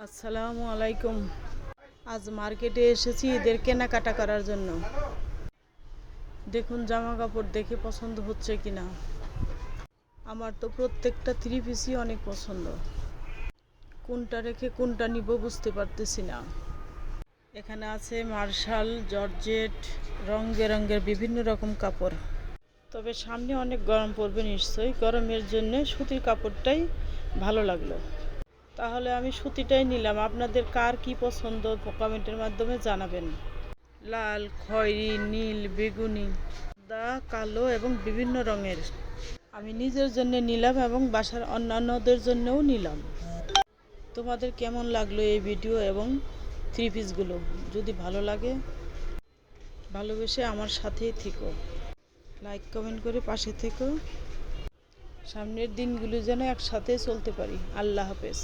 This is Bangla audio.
আসসালামু আলাইকুম। আজ মার্কেটে এসেছি ঈদের কেনাকাটা করার জন্য। দেখুন জামা কাপড় দেখে পছন্দ হচ্ছে কিনা। আমার তো প্রত্যেকটা থ্রি পিসই অনেক পছন্দ, কোনটা রেখে কোনটা নিব বুঝতে পারতেছি না। এখানে আছে মার্শাল, জর্জেট, রং বেরঙের বিভিন্ন রকম কাপড়। তবে সামনে অনেক গরম পড়বে, নিশ্চয়ই গরমের জন্য সুতির কাপড়টাই ভালো লাগলো। তাহলে আমি সুতিটাই নিলাম। আপনাদের কার কি পছন্দ কমেন্টের মাধ্যমে জানাবেন। লাল, খয়েরি, নীল, বেগুনি, সাদা, কালো এবং বিভিন্ন রঙের আমি নিজের জন্য নিলাম এবং বাসার অন্যান্যদের জন্যও নিলাম। তোমাদের কেমন লাগলো এই ভিডিও এবং থ্রি পিসগুলো? যদি ভালো লাগে ভালোবেসে আমার সাথেই থেকো, লাইক কমেন্ট করে পাশে থেকো। সামনের দিনগুলো যেন একসাথে চলতে পারি। আল্লাহ হাফেজ।